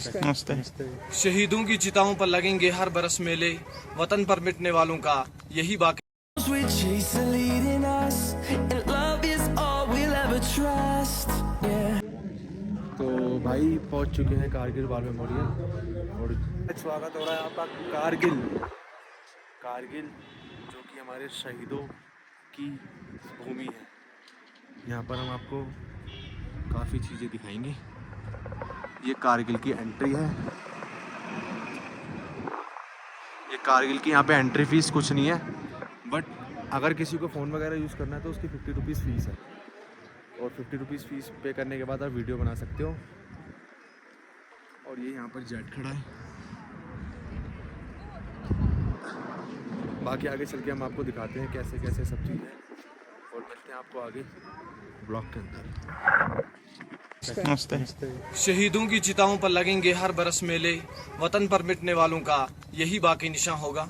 नमस्ते। शहीदों की चिताओं पर लगेंगे हर बरस मेले, वतन पर मिटने वालों का यही बाकी। We chase the leading us, and love is all we'll ever trust. Yeah. तो भाई पहुंच चुके हैं कारगिल वार मेमोरियल और स्वागत हो रहा है आपका कारगिल जो कि हमारे शहीदों की भूमि है। यहाँ पर हम आपको काफ़ी चीज़ें दिखाएंगे। ये कारगिल की एंट्री है। ये कारगिल की यहाँ पे एंट्री फ़ीस कुछ नहीं है, बट अगर किसी को फ़ोन वगैरह यूज़ करना है तो उसकी 50 रुपीज़ फ़ीस है और 50 रुपीज़ फ़ीस पे करने के बाद आप वीडियो बना सकते हो। और ये यहाँ पर जेट खड़ा है। बाकी आगे चल के हम आपको दिखाते हैं कैसे कैसे सब चीज़ है और मिलते हैं आपको आगे ब्लॉग के अंदर। नमस्ते। शहीदों की चिताओं पर लगेंगे हर बरस मेले, वतन पर मिटने वालों का यही बाकी निशान होगा।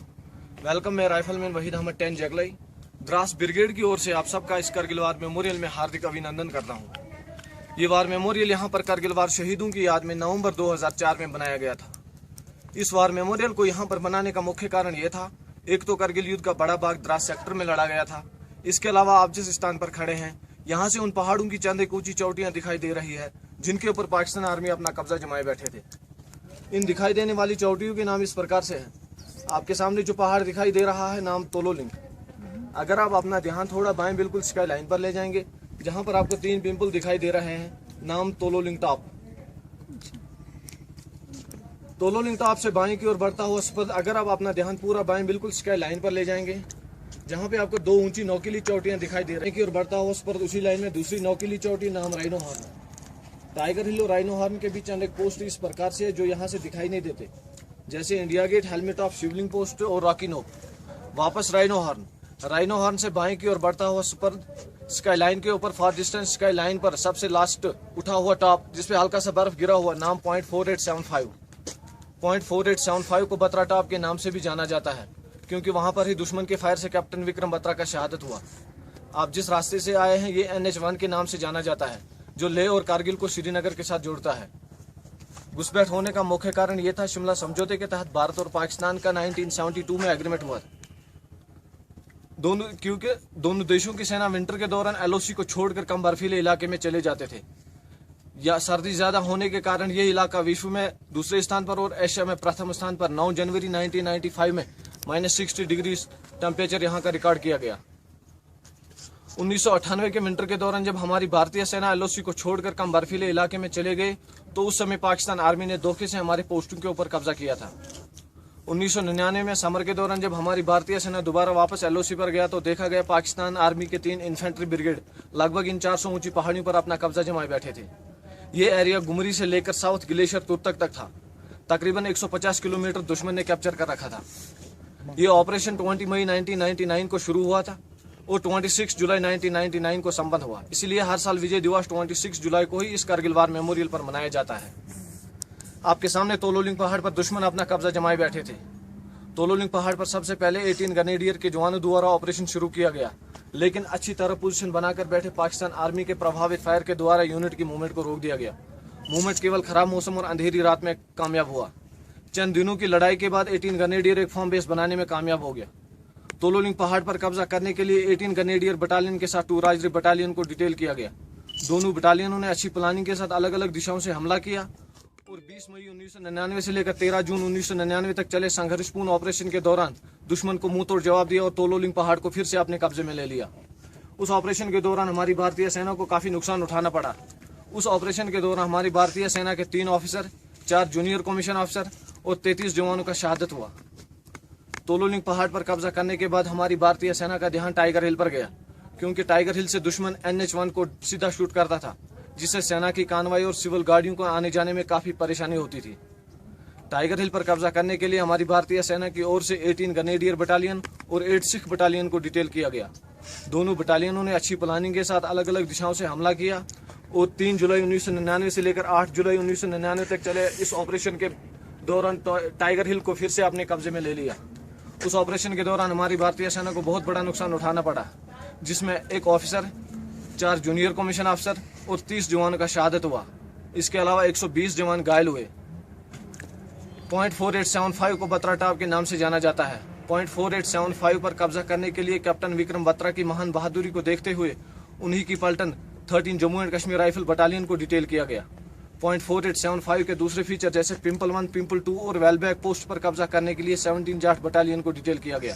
वेलकम, मैं राइफलमैन वहीद अहमद 10 जगलई द्रास ब्रिगेड की ओर से आप सबका इस करगिल वार मेमोरियल में हार्दिक अभिनंदन करता हूँ। ये वार मेमोरियल यहाँ पर करगिल वार शहीदों की याद में नवंबर 2004 में बनाया गया था। इस वार मेमोरियल को यहाँ पर बनाने का मुख्य कारण ये था, एक तो करगिल युद्ध का बड़ा भाग द्रास सेक्टर में लड़ा गया था। इसके अलावा आप जिस स्थान पर खड़े हैं यहाँ से उन पहाड़ों की चंद एक ऊंची चोटियां दिखाई दे रही है जिनके ऊपर पाकिस्तान आर्मी अपना कब्जा जमाए बैठे थे। इन दिखाई देने वाली चोटियों के नाम इस प्रकार से हैं। आपके सामने जो पहाड़ दिखाई दे रहा है नाम तोलोलिंग। अगर आप अपना ध्यान थोड़ा बाएं बिल्कुल स्काई लाइन पर ले जाएंगे, जहां पर आपको 3 पिंपल दिखाई दे रहे हैं, नाम तोलोलिंग टॉप। तोलोलिंग टॉप से बाएं की ओर बढ़ता हुआ स्पर्द, अगर आप अपना ध्यान पूरा बाएं बिल्कुल स्काई लाइन पर ले जाएंगे, जहां पे आपको 2 ऊंची नौकीली चोटियां दिखाई दे रही हैं, की ओर बढ़ता हुआ स्पर्द उसी लाइन में दूसरी नौकीली चोटी नाम राइनो हॉर्न। टाइगर हिल और राइनो हॉर्न के बीच अनेक पोस्ट इस प्रकार से है जो यहाँ से दिखाई नहीं देते, जैसे India Gate, helmet of, Shivling post और रॉकी नोक। वापस राइनो हॉर्न से बाएं की ओर बढ़ता हुआ स्पर्द स्काई लाइन के ऊपर फार डिस्टेंस स्काई लाइन पर सबसे लास्ट उठा हुआ टॉप जिसपे हल्का सा बर्फ गिरा हुआ, नाम 0.4875 को बत्रा टॉप के नाम से भी जाना जाता है, क्योंकि वहां पर ही दुश्मन के फायर से कैप्टन विक्रम बत्रा का शहादत हुआ। आप जिस रास्ते से आए हैं ये NH1 के नाम से जाना जाता है, जो लेह और कारगिल को श्रीनगर के साथ जोड़ता है। घुसपैठ होने का मुख्य कारण यह था, शिमला समझौते के तहत भारत और पाकिस्तान का 1972 में एग्रीमेंट हुआ। क्योंकि दोनों देशों की सेना विंटर के दौरान LOC को छोड़कर कम बर्फीले इलाके में चले जाते थे, या सर्दी ज्यादा होने के कारण ये इलाका विश्व में दूसरे स्थान पर और एशिया में प्रथम स्थान पर 9 जनवरी 1995 में -60 डिग्री टेम्परेचर यहाँ का रिकॉर्ड किया गया। 1998 के विंटर के दौरान जब हमारी भारतीय सेना LOC को छोड़कर कम बर्फीले इलाके में चले गए तो उस समय पाकिस्तान आर्मी ने धोखे से हमारे पोस्टों के ऊपर कब्जा किया था। 1999 में समर के दौरान जब हमारी भारतीय सेना दोबारा वापस LOC पर गया तो देखा गया पाकिस्तान आर्मी के 3 इन्फेंट्री ब्रिगेड लगभग इन 400 ऊंची पहाड़ियों पर अपना कब्जा जमाए बैठे थे। ये एरिया गुमरी से लेकर साउथ ग्लेशियर तुर्तक तक था। तकरीबन 150 किलोमीटर दुश्मन ने कैप्चर कर रखा था। ये ऑपरेशन 20 मई 1999 को शुरू हुआ था और 26 जुलाई 1999 को संपन्न हुआ। इसलिए हर साल विजय दिवस 26 जुलाई को ही इस करगिल वार मेमोरियल पर मनाया जाता है। आपके सामने तोलोलिंग पहाड़ पर दुश्मन अपना कब्जा जमाए बैठे थे। तोलोलिंग पहाड़ पर सबसे पहले 18 ग्रेनेडियर के जवानों द्वारा ऑपरेशन शुरू किया गया, लेकिन अच्छी तरह पोजीशन बनाकर बैठे पाकिस्तान आर्मी के प्रभावित फायर के द्वारा यूनिट की मूवमेंट को रोक दिया गया। मूवमेंट केवल खराब मौसम और अंधेरी रात में कामयाब हुआ। चंद दिनों की लड़ाई के बाद 18 ग्रेनेडियर एक फॉर्म बेस बनाने में कामयाब हो गया। तोलोलिंग पहाड़ पर कब्जा करने के लिए 18 ग्रेनेडियर बटालियन के साथ 2 राजरी बटालियन को डिटेल किया गया। दोनों बटालियनों ने अच्छी प्लानिंग के साथ अलग अलग दिशाओं से हमला किया और 20 मई 1999 से लेकर 13 जून 1999 तक चले संघर्षपूर्ण ऑपरेशन के दौरान दुश्मन को मुंह तोड़ जवाब दिया और तोलोलिंग पहाड़ को फिर से अपने कब्जे में ले लिया। उस ऑपरेशन के दौरान हमारी भारतीय सेना को काफी नुकसान उठाना पड़ा। उस ऑपरेशन के दौरान हमारी भारतीय सेना के 3 ऑफिसर, 4 जूनियर कमीशन ऑफिसर और 33 जवानों का शहादत हुआ। तोलोलिंग पहाड़ पर कब्जा करने के बाद हमारी भारतीय सेना का ध्यान टाइगर हिल पर गया, क्योंकि टाइगर हिल से दुश्मन NH1 को सीधा शूट करता था, जिससे सेना की कानवाई और सिविल गाड़ियों को आने जाने में काफी परेशानी होती थी। टाइगर हिल पर कब्जा करने के लिए हमारी भारतीय सेना की ओर से 18 ग्रेनेडियर बटालियन और 8 सिख बटालियन को डिटेल किया गया। दोनों बटालियनों ने अच्छी प्लानिंग के साथ अलग अलग दिशाओं से हमला किया और 3 जुलाई 1999 से लेकर 8 जुलाई 1999 तक चले इस ऑपरेशन के दौरान टाइगर हिल को फिर से अपने कब्जे में ले लिया। उस ऑपरेशन के दौरान हमारी भारतीय सेना को बहुत बड़ा नुकसान उठाना पड़ा, जिसमें 1 ऑफिसर, 4 जूनियर कमीशन अफसर और 30 जवानों का शहादत हुआ। इसके अलावा 120 जवान घायल हुए। .4875 को बत्रा टॉप के नाम से जाना जाता है। .4875 पर कब्जा करने के लिए कैप्टन विक्रम बत्रा की महान बहादुरी को देखते हुए उन्हीं की पलटन 13 Jammu and Kashmir rifle battalion को डिटेल किया गया। .4875 के दूसरे फीचर जैसे पिंपल 1, पिंपल 2 और वेलबैक पोस्ट पर कब्जा करने के लिए 17 जाट बटालियन को डिटेल किया गया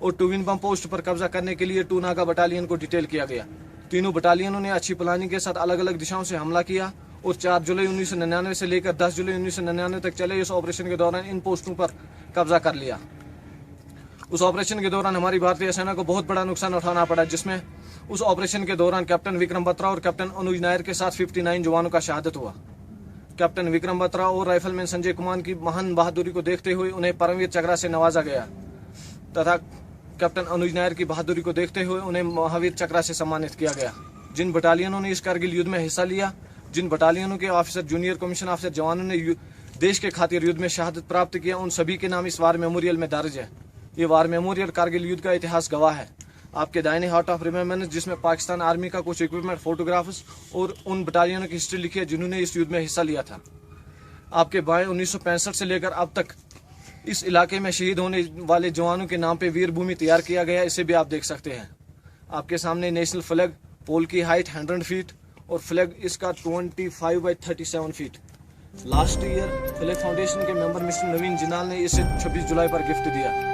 और टूविन बम पोस्ट पर कब्जा करने के लिए 2 नागा बटालियन को डिटेल किया गया। तीनों बटालियनों ने अच्छी प्लानिंग के साथ अलग अलग दिशाओं से हमला किया और 4 जुलाई 1999 से लेकर 10 जुलाई 1999 तक चले इस ऑपरेशन के दौरान इन पोस्टों पर कब्जा कर लिया। उस ऑपरेशन के दौरान हमारी भारतीय सेना को बहुत बड़ा नुकसान उठाना पड़ा, जिसमें उस ऑपरेशन के दौरान कैप्टन विक्रम बत्रा और कैप्टन अनुज नायर के साथ 59 जवानों का शहादत हुआ। कैप्टन विक्रम बत्रा और राइफलमैन संजय कुमार की महान बहादुरी को देखते हुए उन्हें परमवीर चक्र से नवाजा गया तथा कैप्टन अनुज नायर की बहादुरी को देखते हुए उन्हें महावीर चक्र से सम्मानित किया गया। जिन बटालियनों ने इस कारगिल युद्ध में हिस्सा लिया, जिन बटालियनों के ऑफिसर, जूनियर कमीशन ऑफिसर जवानों ने देश के खातिर युद्ध में शहादत प्राप्त किया, उन सभी के नाम इस वार मेमोरियल में दर्ज है। ये वार मेमोरियल कारगिल युद्ध का इतिहास गवाह है। आपके दाहिने हार्ट ऑफ रिमेम्बरेंस, जिसमें पाकिस्तान आर्मी का कुछ इक्विपमेंट, फोटोग्राफ्स और उन बटालियनों की हिस्ट्री लिखी है जिन्होंने इस युद्ध में हिस्सा लिया था। आपके बाएं 1965 से लेकर अब तक इस इलाके में शहीद होने वाले जवानों के नाम पे वीर भूमि तैयार किया गया, इसे भी आप देख सकते हैं। आपके सामने नेशनल फ्लैग, पोल की हाइट 100 फीट और फ्लैग इसका 25 by 37 feet. Last year flag foundation के मेंबर मिस्टर नवीन जिनाल ने इसे 26 जुलाई पर गिफ्ट दिया।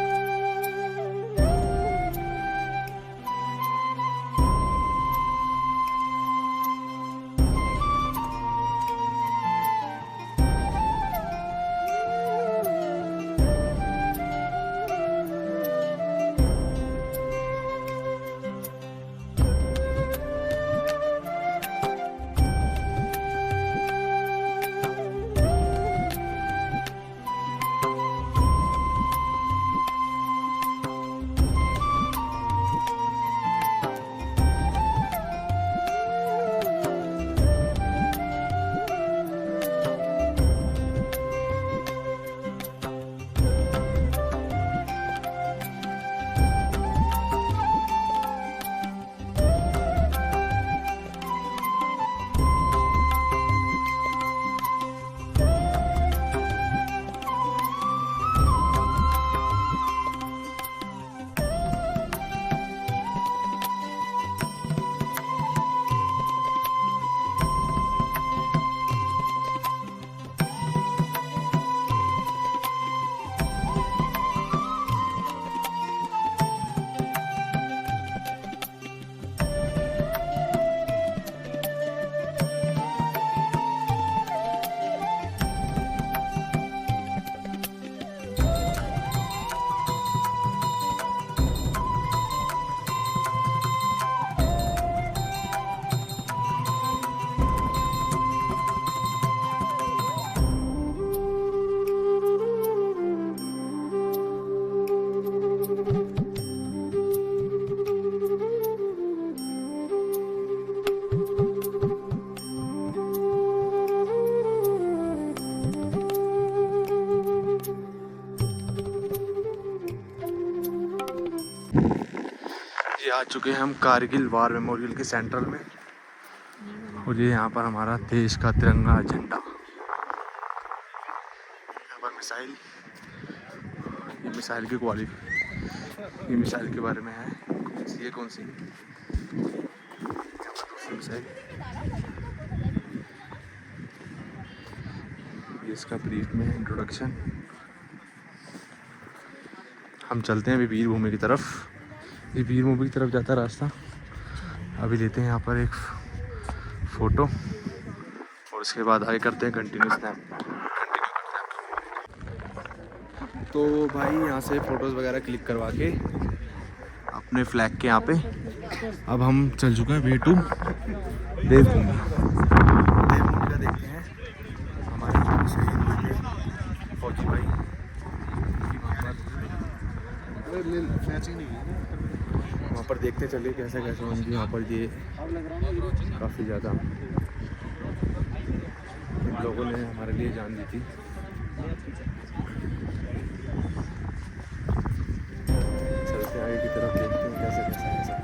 आ चुके हैं हम कारगिल वार मेमोरियल के सेंट्रल में और ये यहाँ पर हमारा देश का तिरंगा झंडा, यहाँ पर मिसाइल, ये मिसाइल की ये मिसाइल के बारे में है। ये कौन सी मिसाइल, ये इसका ब्रीफ में इंट्रोडक्शन। हम चलते हैं अभी वीर भूमि की तरफ। ये वीर भूमि की तरफ जाता रास्ता। अभी लेते हैं यहाँ पर एक फ़ोटो और उसके बाद आगे करते हैं कंटिन्यू स्नैप। तो भाई यहाँ से फ़ोटोज़ वगैरह क्लिक करवा के अपने फ्लैग के यहाँ पे अब हम चल चुके हैं वे टू देवभूमि। देवभूमि का देखते हैं हमारे शहीद हुए थे फौजी भाई, वहाँ पर देखते चलिए कैसे कैसे उनकी यहाँ पर ये काफ़ी ज़्यादा इन लोगों ने हमारे लिए जान दी थी। चलते आगे की तरफ देखते हैं कैसे कैसे कैसे।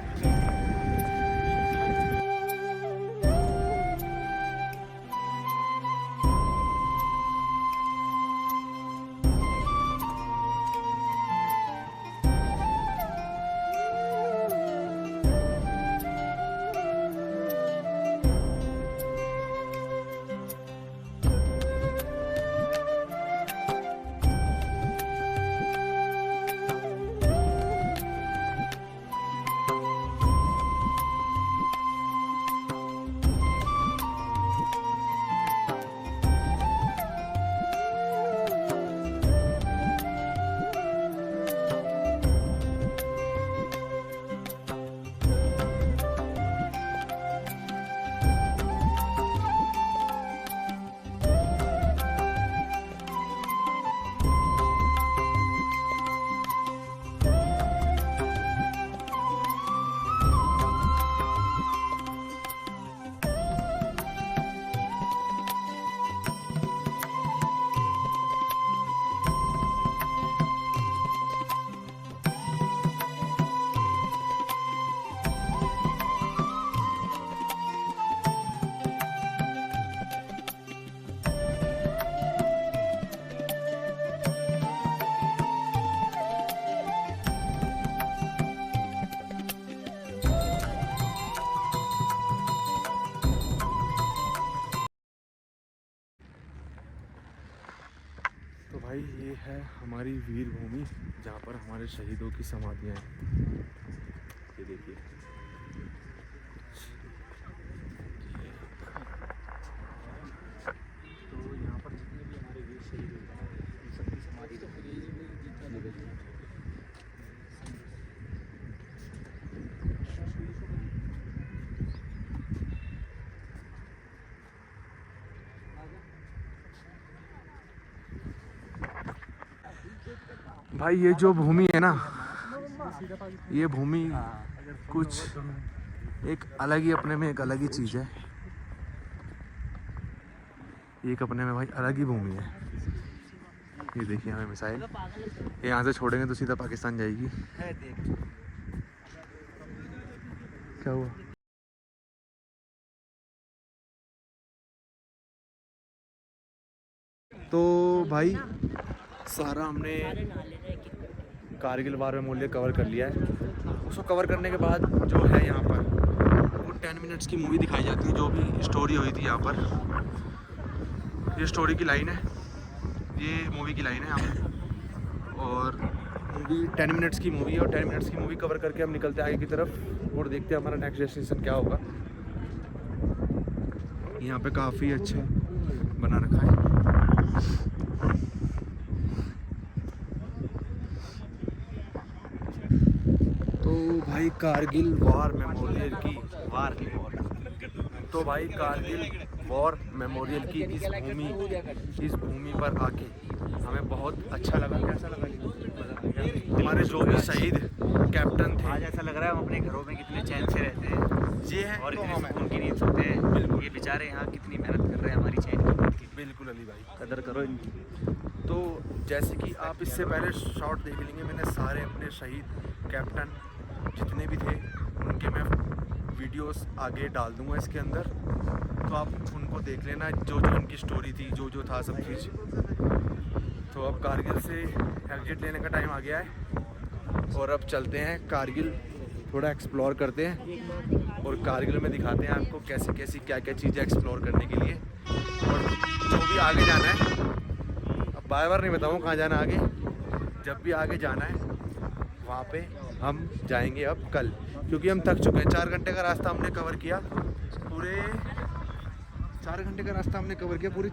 भाई ये है हमारी वीर भूमि जहाँ पर हमारे शहीदों की समाधियाँ हैं। ये देखिए, तो यहाँ पर जितने भी हमारे वीर शहीद हुए हैं उन सबकी समाधि देखिए। भाई ये जो भूमि है ना, ये भूमि कुछ एक अलग ही, अपने में एक अलग ही चीज़ है। एक अपने में भाई अलग ही भूमि है। ये देखिए हमें मिसाइल, ये यहाँ से छोड़ेंगे तो सीधा पाकिस्तान जाएगी। क्या हुआ? तो भाई सारा हमने कारगिल वार मेमोरियल कवर कर लिया है। उसको कवर करने के बाद जो है यहाँ पर वो 10 मिनट्स की मूवी दिखाई जाती है, जो भी स्टोरी हुई थी यहाँ पर। ये स्टोरी की लाइन है, ये मूवी की लाइन है यहाँ पर। और मूवी 10 मिनट्स की मूवी है, और 10 मिनट्स की मूवी कवर करके हम निकलते हैं आगे की तरफ और देखते हैं हमारा नेक्स्ट डेस्टिनेशन क्या होगा। यहाँ पे काफ़ी अच्छा बना रखा है। तो भाई कारगिल वॉर मेमोरियल की इस भूमि पर आके हमें बहुत अच्छा लगा। कैसा लगा? हमारे जो भी शहीद कैप्टन थे, आज ऐसा लग रहा है हम अपने घरों में कितने चैन से रहते हैं ये है और तो इतने हमें सुकून की नींद सोते हैं। ये बेचारे यहाँ कितनी मेहनत कर रहे हैं हमारी चैन की नींद की। बिल्कुल अली भाई। कदर करो इनकी। तो जैसे कि आप इससे पहले शॉट देख लेंगे, मैंने सारे अपने शहीद कैप्टन जितने भी थे उनके मैं वीडियोस आगे डाल दूंगा इसके अंदर, तो आप उनको देख लेना, जो जो उनकी स्टोरी थी, जो जो था सब चीज़। तो अब कारगिल से एग्जिट लेने का टाइम आ गया है और अब चलते हैं कारगिल, थोड़ा एक्सप्लोर करते हैं और कारगिल में दिखाते हैं आपको कैसी कैसी क्या क्या चीज़ें एक्सप्लोर करने के लिए। और जो भी आगे जाना है, अब बार बार नहीं बताऊँ कहाँ जाना आगे, जब भी आगे जाना है वहाँ पे हम जाएंगे अब कल, क्योंकि हम थक चुके हैं। 4 घंटे का रास्ता हमने कवर किया, पूरे 4 घंटे का रास्ता हमने कवर किया। पूरी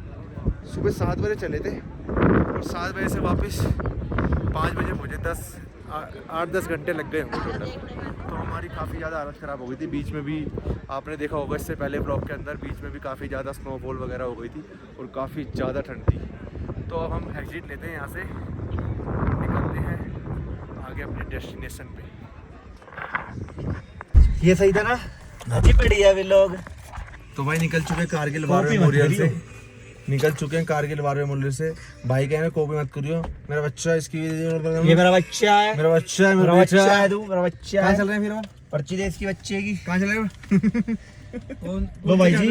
सुबह 7 बजे चले थे और 7 बजे से वापस 5 बजे मुझे 8-10 घंटे लग गए होंगे टोटल। तो हमारी काफ़ी ज़्यादा हालत ख़राब हो गई थी। बीच में भी आपने देखा होगा इससे पहले ब्लॉग के अंदर, बीच में भी काफ़ी ज़्यादा स्नोफॉल वगैरह हो गई थी और काफ़ी ज़्यादा ठंड थी। तो अब हम एग्जिट लेते हैं यहाँ से, निकलते हैं आगे अपने डेस्टिनेशन पे। ये सही था ना? अच्छी बढ़िया वे लोग। तो भाई निकल चुके कारगिल वार मेमोरियल से, निकल चुके हैं कारगिल वार मेमोरियल से। भाई कह रहे कॉपी मत करियो, मेरा बच्चा इसकी, ये मेरा बच्चा है, मेरा बच्चा है, मेरा बच्चा है, तू मेरा बच्चा कहाँ है। चल रहे हैं फिर? पर्ची दे इसकी बच्चे की। कहाँ चल रहे हैं? लो भाई जी,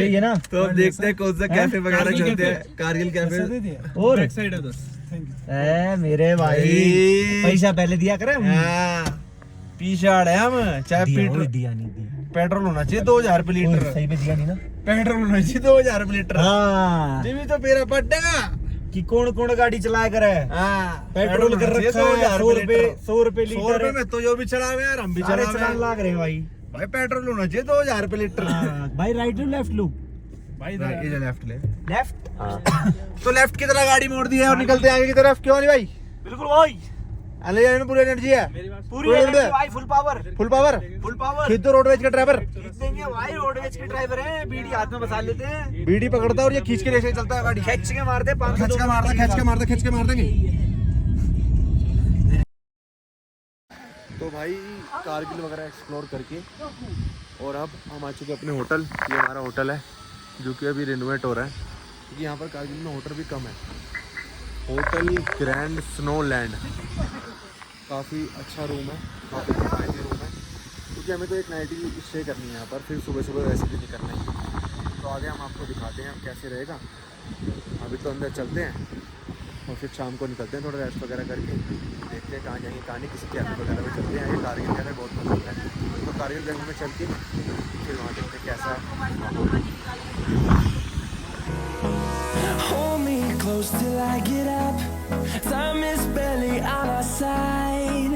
ये ना। तो अब देखते हैं कौन सा कैफे वगैरह चलते हैं, कारगिल कैफे। और ए मेरे भाई पैसा पहले दिया करे। पीछा है हम, चाहे दिया नहीं दिया, पेट्रोल होना चाहिए 2000 रुपये लीटर। सही पे दिया नहीं ना। पेट्रोल होना चाहिए 2000 रुपये लीटर। हाँ, भी तो मेरा पड़ेगा कि कौन कौन गाड़ी चलाया करे। पेट्रोल कर रखा है 100 रुपए लीटर। 100 रुपये में तो जो भी चला हुआ यार, हम भी चला चलाने लाग रहे हैं भाई। भाई पेट्रोल होना चाहिए 2000 रुपये लीटर। भाई राइट लो लेफ्ट लो? भाई ये लेफ्ट ले। लेफ्ट। तो लेफ्ट की तरफ गाड़ी मोड़ दी है और निकलते हैं आगे की तरफ। क्यों नहीं भाई? बिल्कुल भाई, अले जाने में पूरी एनर्जी है, पूरी एनर्जी भाई, full power. Full power. Full power खींच दो रोडवेज का ड्राइवर। खींच देंगे भाई, रोडवेज के ड्राइवर हैं। बीड़ी हाथ में बसा लेते हैं, बीड़ी पकड़ता है और ये खींच के लेके चलता है गाड़ी। खींच के मारते हैं, 500 खींच के मारता, खींच के मारता, खींच के मार देंगे। तो भाई कारगिल वगैरह एक्सप्लोर करके और अब हम आ चुके अपने होटल। ये हमारा होटल है जो कि अभी रिनोवेट हो रहा है, क्योंकि यहाँ पर कारगिल में होटल भी कम है। होटल ग्रैंड स्नो लैंड, काफ़ी अच्छा रूम है, काफ़ी किफ़ायती रूम है, क्योंकि हमें तो एक नाइट ही स्टे करनी है यहाँ पर, फिर सुबह सुबह वैसे भी निकलना है। तो आगे हम आपको दिखाते हैं कैसे रहेगा। अभी तो अंदर चलते हैं और फिर शाम को निकलते हैं, थोड़ा रेस्ट वगैरह करके देखते हैं कहाँ जाएंगे कहाँ नहीं। किसी कैफे वगैरह में चलते हैं। ये कारगिल कैफे बहुत पसंद है, तो कारगिल कैफे में चल के फिर वहाँ देखते हैं कैसा। Hold me close. close till I get up. Time is barely on our side.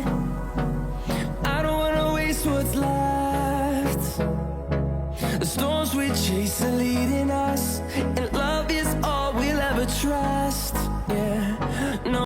I don't wanna waste what's left. The storms we chase are leading us, and